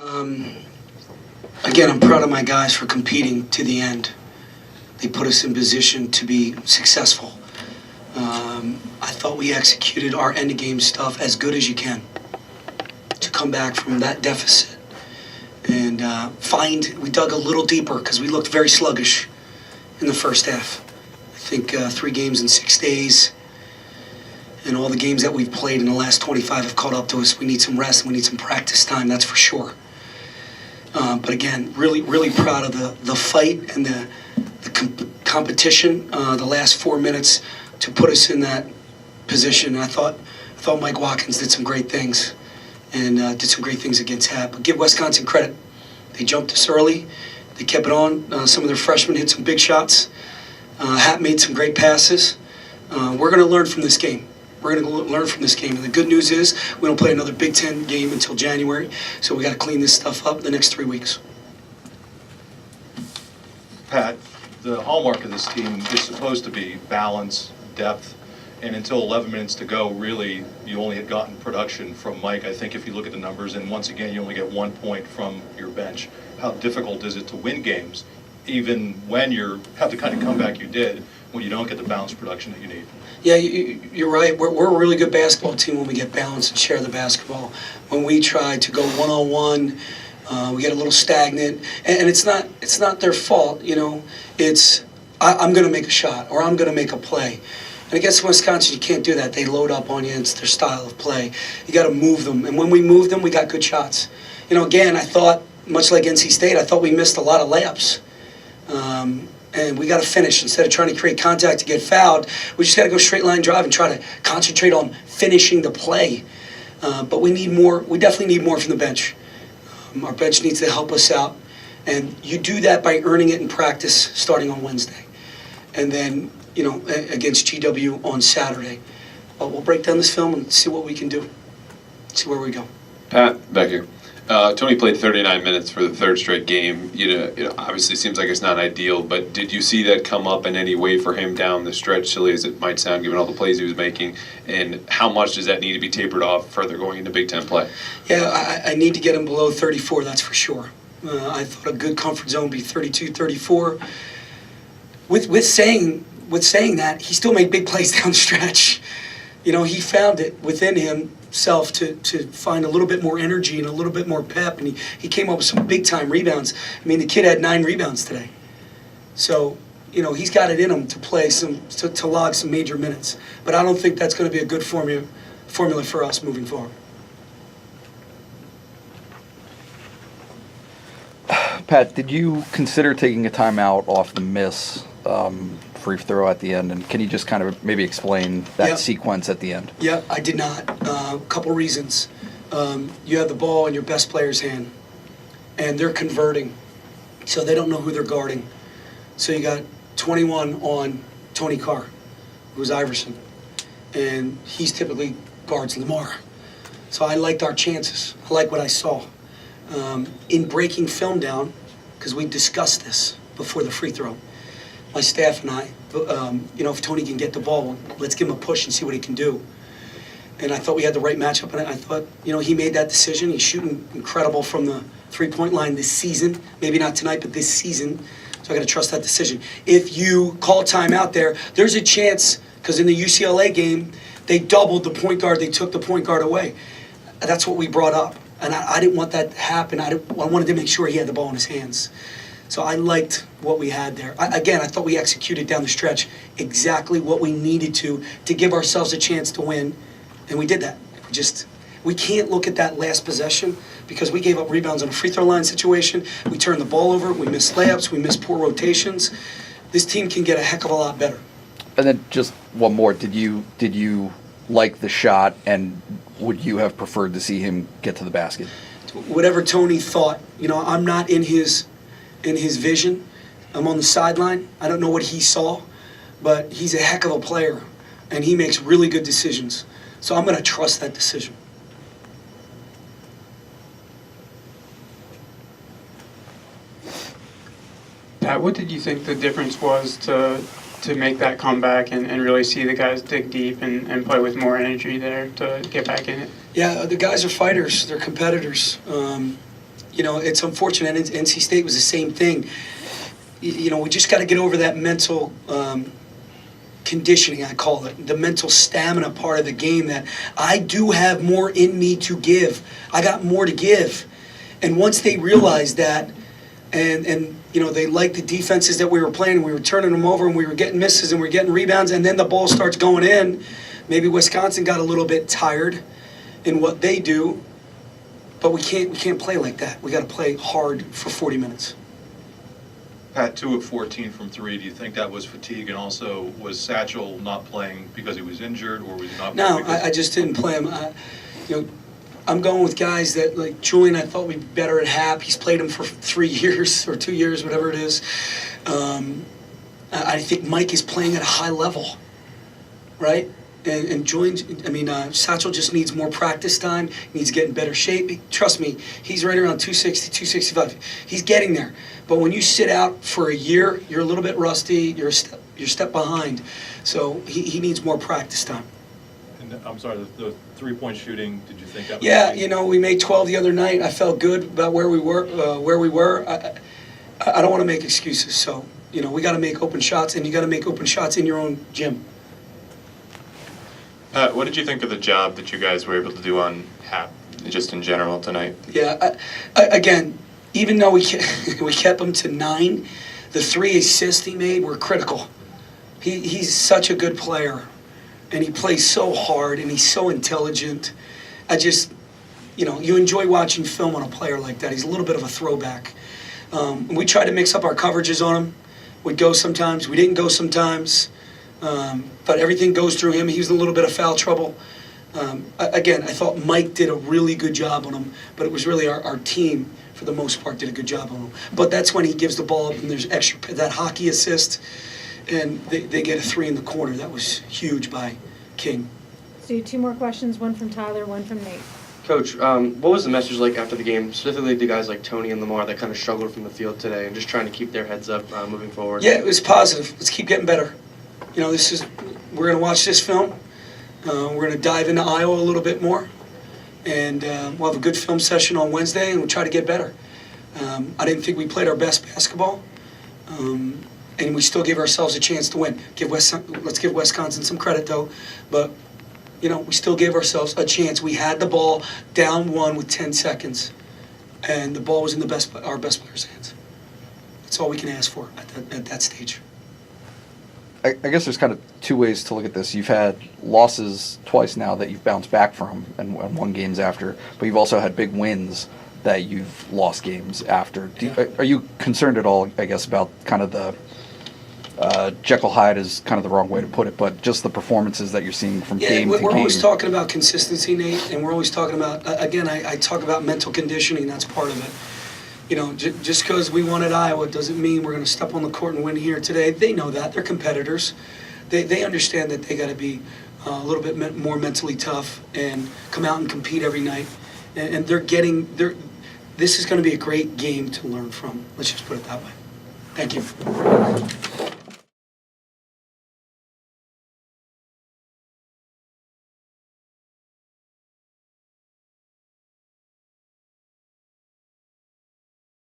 Um, Again, I'm proud of my guys for competing to the end. They put us in position to be successful. I thought we executed our end-of-game stuff as good as you can to come back from that deficit. And we dug a little deeper because we looked very sluggish in the first half. I think 3 games in 6 days and all the games that we've played in the last 25 have caught up to us. We need some rest and we need some practice time, that's for sure. But again, really, really proud of the fight and the competition, the last 4 minutes to put us in that position. I thought Mike Watkins did some great things and did some great things against Hatt. But give Wisconsin credit. They jumped us early. They kept it on. Some of their freshmen hit some big shots. Hatt made some great passes. We're going to learn from this game. We're going to learn from this game. And the good news is we don't play another Big Ten game until January, so we got to clean this stuff up the next 3 weeks. Pat, the hallmark of this team is supposed to be balance, depth, and until 11 minutes to go, really, you only had gotten production from Mike. I think if you look at the numbers, and once again, you only get 1 point from your bench. How difficult is it to win games, even when you have the kind of comeback you did, when you don't get the balanced production that you need? Yeah, you're right. We're a really good basketball team when we get balanced and share the basketball. When we try to go one-on-one, we get a little stagnant, and it's not their fault. You know, it's I'm going to make a shot or I'm going to make a play. And against Wisconsin, you can't do that. They load up on you. It's their style of play. You got to move them, and when we move them, we got good shots. You know, again, I thought much like NC State, I thought we missed a lot of layups. And we got to finish. Instead of trying to create contact to get fouled, we just got to go straight line drive and try to concentrate on finishing the play. But we need more. We definitely need more from the bench. Our bench needs to help us out. And you do that by earning it in practice starting on Wednesday. And then, you know, against GW on Saturday. But we'll break down this film and see what we can do. See where we go. Pat, back here. Tony played 39 minutes for the 3rd straight game. You know, obviously seems like it's not ideal, but did you see that come up in any way for him down the stretch, silly as it might sound, given all the plays he was making? And how much does that need to be tapered off further going into Big Ten play? Yeah, I need to get him below 34, that's for sure. I thought a good comfort zone would be 32, 34. With saying that, he still made big plays down the stretch. You know, he found it within himself to find a little bit more energy and a little bit more pep, and he came up with some big-time rebounds. I mean, the kid had 9 rebounds today. So, you know, he's got it in him to play to log some major minutes. But I don't think that's going to be a good formula for us moving forward. Pat, did you consider taking a timeout off the miss free throw at the end? And can you just kind of maybe explain that sequence at the end? Yeah, I did not. A couple reasons. You have the ball in your best player's hand, and they're converting, so they don't know who they're guarding. So you got 21 on Tony Carr, who's Iverson, and he's typically guards Lamar. So I liked our chances. I like what I saw. In breaking film down, because we discussed this before the free throw, my staff and I, you know, if Tony can get the ball, let's give him a push and see what he can do. And I thought we had the right matchup, and I thought, you know, he made that decision. He's shooting incredible from the three-point line this season. Maybe not tonight, but this season. So I got to trust that decision. If you call timeout there's a chance, because in the UCLA game, they doubled the point guard. They took the point guard away. That's what we brought up. And I didn't want that to happen. I wanted to make sure he had the ball in his hands. So I liked what we had there. I thought we executed down the stretch exactly what we needed to give ourselves a chance to win, and we did that. We can't look at that last possession because we gave up rebounds on a free throw line situation. We turned the ball over. We missed layups. We missed poor rotations. This team can get a heck of a lot better. And then just one more. Did you like the shot, and would you have preferred to see him get to the basket? Whatever Tony thought. You know, I'm not in his vision. I'm on the sideline. I don't know what he saw, but he's a heck of a player, and he makes really good decisions. So I'm going to trust that decision. Pat, what did you think the difference was to make that comeback and really see the guys dig deep and play with more energy there to get back in it? Yeah, the guys are fighters. They're competitors. it's unfortunate. And NC State was the same thing. We just got to get over that mental conditioning, I call it, the mental stamina part of the game, that I do have more in me to give. I got more to give. And once they realized that, and they liked the defenses that we were playing, we were turning them over and we were getting misses and we were getting rebounds, and then the ball starts going in, maybe Wisconsin got a little bit tired in what they do, but we can't play like that. We got to play hard for 40 minutes. Pat, 2 of 14 from 3. Do you think that was fatigue? And also, was Satchel not playing because he was injured, or was he not playing? No, I just didn't play him. I'm going with guys that, like Julian, I thought would be better at Hap. He's played him for 3 years or 2 years, whatever it is. I think Mike is playing at a high level, right? And Julian, Satchel just needs more practice time. He needs to get in better shape. Trust me, he's right around 260, 265. He's getting there. But when you sit out for a year, you're a little bit rusty. You're a step behind. So he needs more practice time. And I'm sorry, the three-point shooting, did you think that was? Yeah, we made 12 the other night. I felt good about where we were. I don't want to make excuses. So, we got to make open shots, and you got to make open shots in your own gym. What did you think of the job that you guys were able to do on Hap, just in general tonight? Yeah, again, even though we kept him to 9, the 3 assists he made were critical. He's such a good player, and he plays so hard, and he's so intelligent. You enjoy watching film on a player like that. He's a little bit of a throwback. We tried to mix up our coverages on him. We'd go sometimes. We didn't go sometimes. But everything goes through him. He was in a little bit of foul trouble. Again, I thought Mike did a really good job on him, but it was really our team, for the most part, did a good job on him. But that's when he gives the ball up and there's extra, that hockey assist, and they get a 3 in the corner. That was huge by King. So 2 more questions, one from Tyler, one from Nate. Coach, what was the message like after the game, specifically to guys like Tony and Lamar that kind of struggled from the field today, and just trying to keep their heads up moving forward? Yeah, it was positive. Let's keep getting better. We're going to watch this film. We're going to dive into Iowa a little bit more. And we'll have a good film session on Wednesday, and we'll try to get better. I didn't think we played our best basketball. And we still gave ourselves a chance to win. Let's give Wisconsin some credit, though. But, we still gave ourselves a chance. We had the ball down 1 with 10 seconds. And the ball was in our best players' hands. That's all we can ask for at that stage. I guess there's kind of 2 ways to look at this. You've had losses twice now that you've bounced back from and won games after, but you've also had big wins that you've lost games after. Are you concerned at all, I guess, about kind of the Jekyll Hyde is kind of the wrong way to put it, but just the performances that you're seeing from game to game? We're always talking about consistency, Nate, and we're always talking about, again, I talk about mental conditioning. That's part of it. Just because we won at Iowa doesn't mean we're going to step on the court and win here today. They know that. They're competitors. They understand that they got to be a little bit more mentally tough and come out and compete every night. And this is going to be a great game to learn from. Let's just put it that way. Thank you.